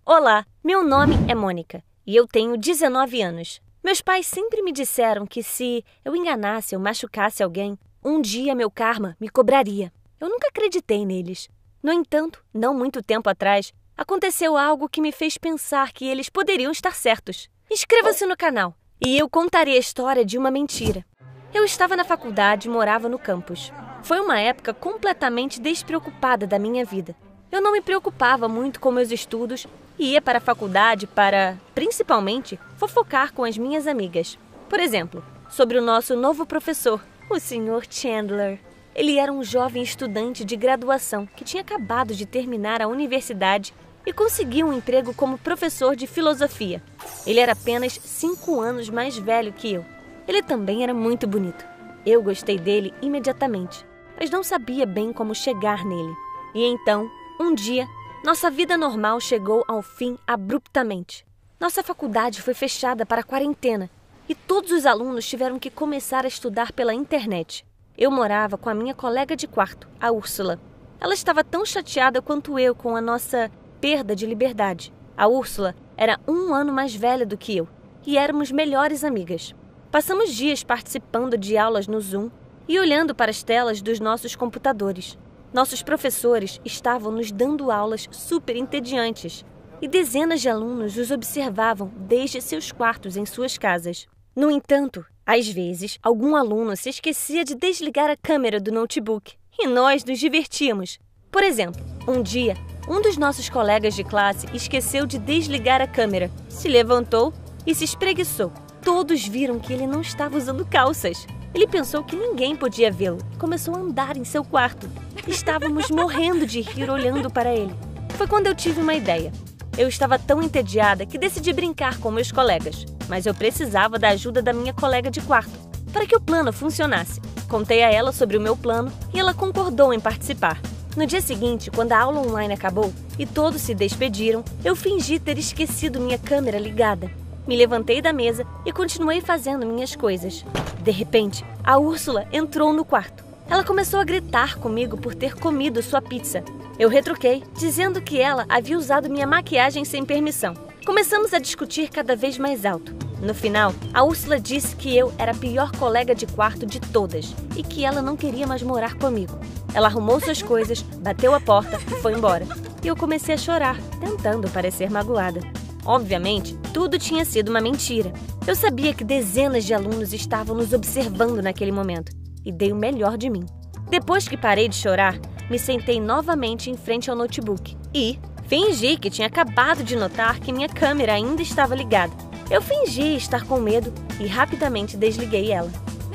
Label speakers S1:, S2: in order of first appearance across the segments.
S1: Olá, meu nome é Mônica e eu tenho 19 anos. Meus pais sempre me disseram que se eu enganasse ou machucasse alguém, um dia meu karma me cobraria. Eu nunca acreditei neles. No entanto, não muito tempo atrás, aconteceu algo que me fez pensar que eles poderiam estar certos. Inscreva-se no canal e eu contarei a história de uma mentira. Eu estava na faculdade e morava no campus. Foi uma época completamente despreocupada da minha vida. Eu não me preocupava muito com meus estudos e ia para a faculdade para, principalmente, fofocar com as minhas amigas. Por exemplo, sobre o nosso novo professor, o Sr. Chandler. Ele era um jovem estudante de graduação que tinha acabado de terminar a universidade e conseguiu um emprego como professor de filosofia. Ele era apenas 5 anos mais velho que eu. Ele também era muito bonito. Eu gostei dele imediatamente, mas não sabia bem como chegar nele. E então, um dia, nossa vida normal chegou ao fim abruptamente. Nossa faculdade foi fechada para a quarentena e todos os alunos tiveram que começar a estudar pela internet. Eu morava com a minha colega de quarto, a Úrsula. Ela estava tão chateada quanto eu com a nossa perda de liberdade. A Úrsula era 1 ano mais velha do que eu e éramos melhores amigas. Passamos dias participando de aulas no Zoom e olhando para as telas dos nossos computadores. Nossos professores estavam nos dando aulas super entediantes e dezenas de alunos os observavam desde seus quartos em suas casas. No entanto, às vezes, algum aluno se esquecia de desligar a câmera do notebook e nós nos divertíamos. Por exemplo, um dia, um dos nossos colegas de classe esqueceu de desligar a câmera, se levantou e se espreguiçou. Todos viram que ele não estava usando calças. Ele pensou que ninguém podia vê-lo e começou a andar em seu quarto. Estávamos morrendo de rir olhando para ele. Foi quando eu tive uma ideia. Eu estava tão entediada que decidi brincar com meus colegas, mas eu precisava da ajuda da minha colega de quarto para que o plano funcionasse. Contei a ela sobre o meu plano e ela concordou em participar. No dia seguinte, quando a aula online acabou e todos se despediram, eu fingi ter esquecido minha câmera ligada. Me levantei da mesa e continuei fazendo minhas coisas. De repente, a Úrsula entrou no quarto. Ela começou a gritar comigo por ter comido sua pizza. Eu retruquei, dizendo que ela havia usado minha maquiagem sem permissão. Começamos a discutir cada vez mais alto. No final, a Úrsula disse que eu era a pior colega de quarto de todas e que ela não queria mais morar comigo. Ela arrumou suas coisas, bateu a porta e foi embora. E eu comecei a chorar, tentando parecer magoada. Obviamente, tudo tinha sido uma mentira. Eu sabia que dezenas de alunos estavam nos observando naquele momento e dei o melhor de mim. Depois que parei de chorar, me sentei novamente em frente ao notebook e fingi que tinha acabado de notar que minha câmera ainda estava ligada. Eu fingi estar com medo e rapidamente desliguei ela.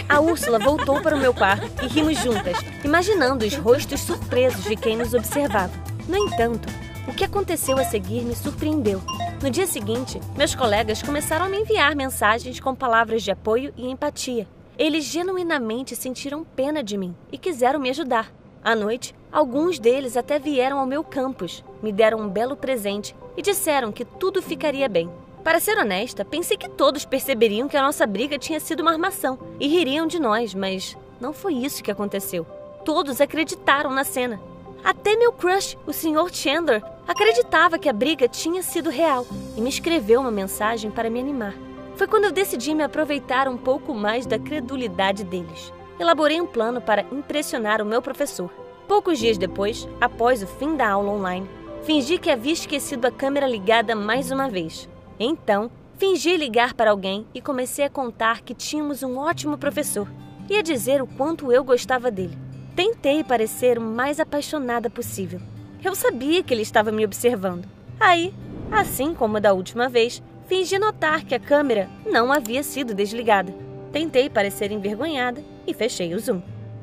S1: A Úrsula voltou para o meu quarto e rimos juntas, imaginando os rostos surpresos de quem nos observava. No entanto, o que aconteceu a seguir me surpreendeu. No dia seguinte, meus colegas começaram a me enviar mensagens com palavras de apoio e empatia. Eles genuinamente sentiram pena de mim e quiseram me ajudar. À noite, alguns deles até vieram ao meu campus, me deram um belo presente e disseram que tudo ficaria bem. Para ser honesta, pensei que todos perceberiam que a nossa briga tinha sido uma armação e ririam de nós, mas não foi isso que aconteceu. Todos acreditaram na cena. Até meu crush, o Sr. Chandler, acreditava que a briga tinha sido real e me escreveu uma mensagem para me animar. Foi quando eu decidi me aproveitar um pouco mais da credulidade deles. Elaborei um plano para impressionar o meu professor. Poucos dias depois, após o fim da aula online, fingi que havia esquecido a câmera ligada mais uma vez. Então, fingi ligar para alguém e comecei a contar que tínhamos um ótimo professor e a dizer o quanto eu gostava dele. Tentei parecer o mais apaixonada possível. Eu sabia que ele estava me observando. Aí, assim como da última vez, fingi notar que a câmera não havia sido desligada. Tentei parecer envergonhada e fechei o Zoom.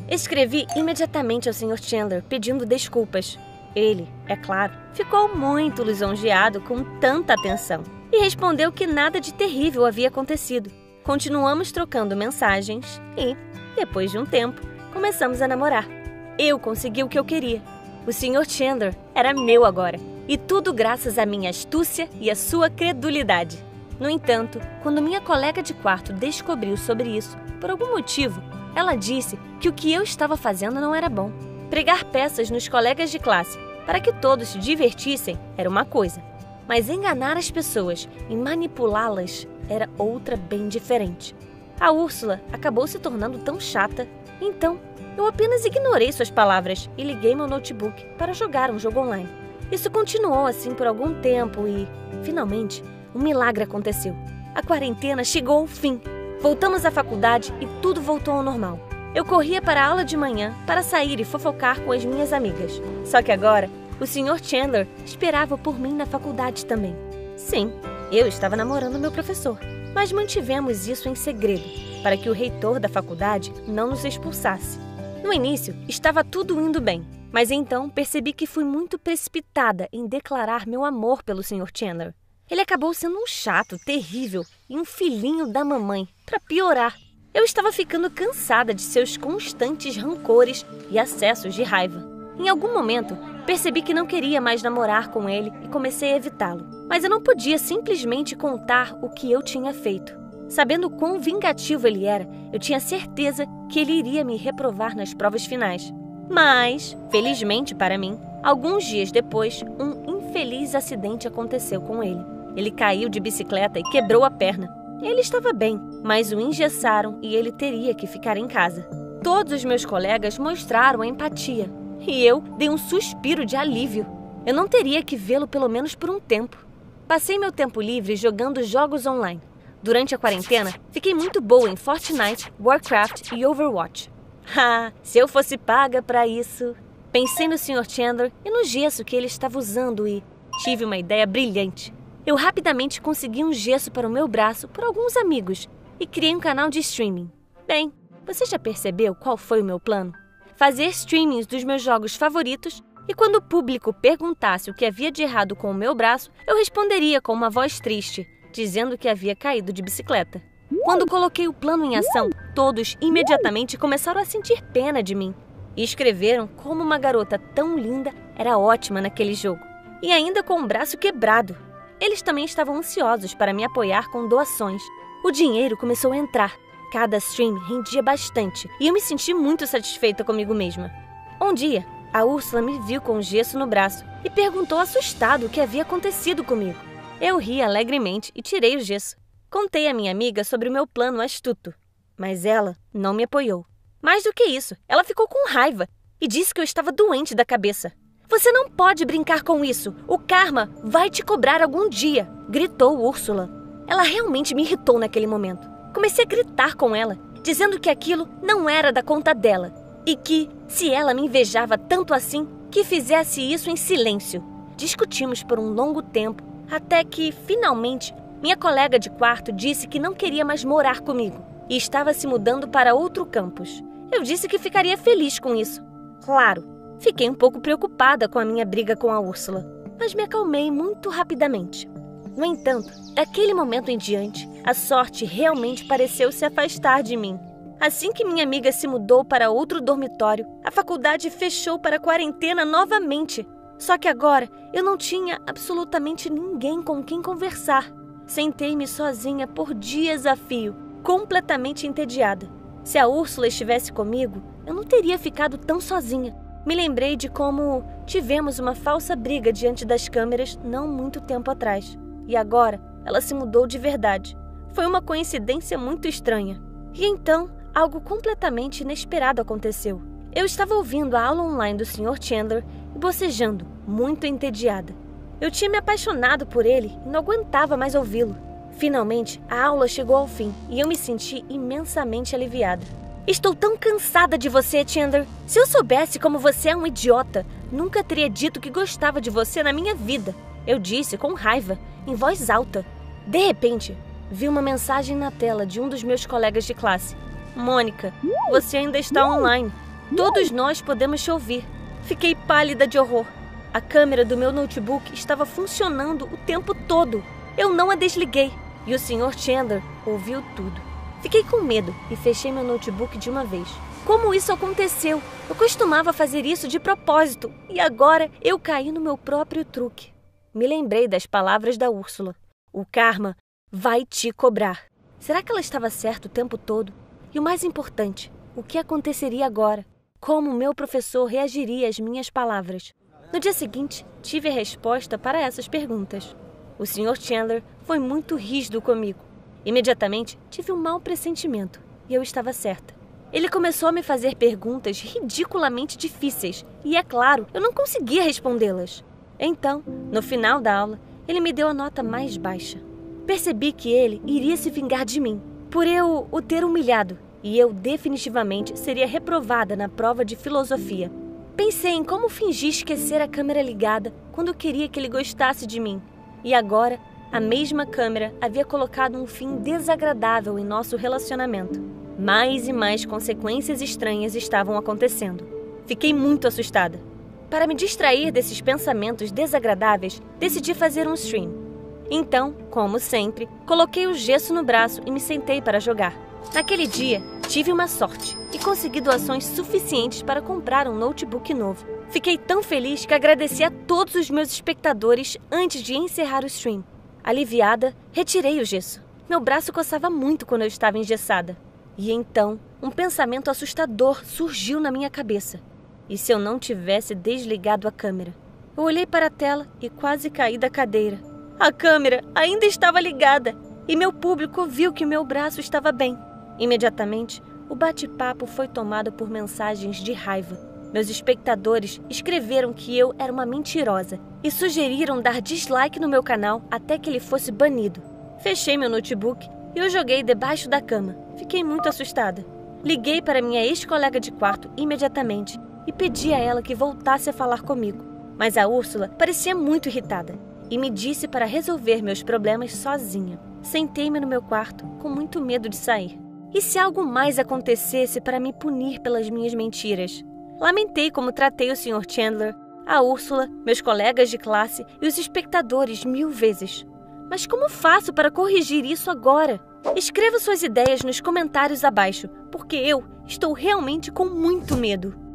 S1: Escrevi imediatamente ao Sr. Chandler pedindo desculpas. Ele, é claro, ficou muito lisonjeado com tanta atenção e respondeu que nada de terrível havia acontecido. Continuamos trocando mensagens e, depois de um tempo, começamos a namorar. Eu consegui o que eu queria. O Sr. Chandler era meu agora. E tudo graças à minha astúcia e à sua credulidade. No entanto, quando minha colega de quarto descobriu sobre isso, por algum motivo, ela disse que o que eu estava fazendo não era bom. Pregar peças nos colegas de classe para que todos se divertissem era uma coisa. Mas enganar as pessoas e manipulá-las era outra bem diferente. A Úrsula acabou se tornando tão chata, então eu apenas ignorei suas palavras e liguei meu notebook para jogar um jogo online. Isso continuou assim por algum tempo e, finalmente, um milagre aconteceu. A quarentena chegou ao fim. Voltamos à faculdade e tudo voltou ao normal. Eu corria para a aula de manhã para sair e fofocar com as minhas amigas. Só que agora, o Sr. Chandler esperava por mim na faculdade também. Sim, eu estava namorando meu professor, mas mantivemos isso em segredo, para que o reitor da faculdade não nos expulsasse. No início, estava tudo indo bem, mas então percebi que fui muito precipitada em declarar meu amor pelo Sr. Chandler. Ele acabou sendo um chato, terrível e um filhinho da mamãe, para piorar. Eu estava ficando cansada de seus constantes rancores e acessos de raiva. Em algum momento, percebi que não queria mais namorar com ele e comecei a evitá-lo. Mas eu não podia simplesmente contar o que eu tinha feito. Sabendo quão vingativo ele era, eu tinha certeza que ele iria me reprovar nas provas finais. Mas, felizmente para mim, alguns dias depois, um infeliz acidente aconteceu com ele. Ele caiu de bicicleta e quebrou a perna. Ele estava bem, mas o engessaram e ele teria que ficar em casa. Todos os meus colegas mostraram empatia. E eu dei um suspiro de alívio. Eu não teria que vê-lo pelo menos por um tempo. Passei meu tempo livre jogando jogos online. Durante a quarentena, fiquei muito boa em Fortnite, Warcraft e Overwatch. Se eu fosse paga para isso... Pensei no Sr. Chandler e no gesso que ele estava usando e tive uma ideia brilhante. Eu rapidamente consegui um gesso para o meu braço por alguns amigos e criei um canal de streaming. Bem, você já percebeu qual foi o meu plano? Fazer streamings dos meus jogos favoritos e quando o público perguntasse o que havia de errado com o meu braço, eu responderia com uma voz triste, dizendo que havia caído de bicicleta. Quando coloquei o plano em ação, todos imediatamente começaram a sentir pena de mim e escreveram como uma garota tão linda era ótima naquele jogo, e ainda com o braço quebrado. Eles também estavam ansiosos para me apoiar com doações. O dinheiro começou a entrar. Cada stream rendia bastante e eu me senti muito satisfeita comigo mesma. Um dia, a Úrsula me viu com um gesso no braço e perguntou assustado o que havia acontecido comigo. Eu ri alegremente e tirei o gesso. Contei à minha amiga sobre o meu plano astuto, mas ela não me apoiou. Mais do que isso, ela ficou com raiva e disse que eu estava doente da cabeça. Você não pode brincar com isso. O karma vai te cobrar algum dia, gritou Úrsula. Ela realmente me irritou naquele momento. Comecei a gritar com ela, dizendo que aquilo não era da conta dela e que, se ela me invejava tanto assim, que fizesse isso em silêncio. Discutimos por um longo tempo, até que, finalmente, minha colega de quarto disse que não queria mais morar comigo e estava se mudando para outro campus. Eu disse que ficaria feliz com isso. Claro, fiquei um pouco preocupada com a minha briga com a Úrsula, mas me acalmei muito rapidamente. No entanto, daquele momento em diante, a sorte realmente pareceu se afastar de mim. Assim que minha amiga se mudou para outro dormitório, a faculdade fechou para a quarentena novamente. Só que agora eu não tinha absolutamente ninguém com quem conversar. Sentei-me sozinha por dias a fio, completamente entediada. Se a Úrsula estivesse comigo, eu não teria ficado tão sozinha. Me lembrei de como tivemos uma falsa briga diante das câmeras não muito tempo atrás. E agora, ela se mudou de verdade. Foi uma coincidência muito estranha. E então, algo completamente inesperado aconteceu. Eu estava ouvindo a aula online do Sr. Chandler e bocejando, muito entediada. Eu tinha me apaixonado por ele e não aguentava mais ouvi-lo. Finalmente, a aula chegou ao fim e eu me senti imensamente aliviada. Estou tão cansada de você, Chandler. Se eu soubesse como você é um idiota, nunca teria dito que gostava de você na minha vida. Eu disse com raiva, em voz alta. De repente, vi uma mensagem na tela de um dos meus colegas de classe. Mônica, você ainda está online. Todos nós podemos te ouvir. Fiquei pálida de horror. A câmera do meu notebook estava funcionando o tempo todo. Eu não a desliguei e o Sr. Chandler ouviu tudo. Fiquei com medo e fechei meu notebook de uma vez. Como isso aconteceu? Eu costumava fazer isso de propósito e agora eu caí no meu próprio truque. Me lembrei das palavras da Úrsula. O karma vai te cobrar. Será que ela estava certa o tempo todo? E o mais importante, o que aconteceria agora? Como meu professor reagiria às minhas palavras? No dia seguinte, tive a resposta para essas perguntas. O Sr. Chandler foi muito rígido comigo. Imediatamente tive um mau pressentimento e eu estava certa. Ele começou a me fazer perguntas ridiculamente difíceis e, é claro, eu não conseguia respondê-las. Então, no final da aula, ele me deu a nota mais baixa. Percebi que ele iria se vingar de mim, por eu o ter humilhado, e eu definitivamente seria reprovada na prova de filosofia. Pensei em como fingir esquecer a câmera ligada quando queria que ele gostasse de mim. E agora, a mesma câmera havia colocado um fim desagradável em nosso relacionamento. Mais e mais consequências estranhas estavam acontecendo. Fiquei muito assustada. Para me distrair desses pensamentos desagradáveis, decidi fazer um stream. Então, como sempre, coloquei o gesso no braço e me sentei para jogar. Naquele dia, tive uma sorte e consegui doações suficientes para comprar um notebook novo. Fiquei tão feliz que agradeci a todos os meus espectadores antes de encerrar o stream. Aliviada, retirei o gesso. Meu braço coçava muito quando eu estava engessada. E então, um pensamento assustador surgiu na minha cabeça. E se eu não tivesse desligado a câmera? Eu olhei para a tela e quase caí da cadeira. A câmera ainda estava ligada e meu público viu que meu braço estava bem. Imediatamente, o bate-papo foi tomado por mensagens de raiva. Meus espectadores escreveram que eu era uma mentirosa e sugeriram dar dislike no meu canal até que ele fosse banido. Fechei meu notebook e o joguei debaixo da cama. Fiquei muito assustada. Liguei para minha ex-colega de quarto imediatamente e pedi a ela que voltasse a falar comigo. Mas a Úrsula parecia muito irritada e me disse para resolver meus problemas sozinha. Sentei-me no meu quarto com muito medo de sair. E se algo mais acontecesse para me punir pelas minhas mentiras? Lamentei como tratei o Sr. Chandler, a Úrsula, meus colegas de classe e os espectadores 1000 vezes. Mas como faço para corrigir isso agora? Escreva suas ideias nos comentários abaixo, porque eu estou realmente com muito medo.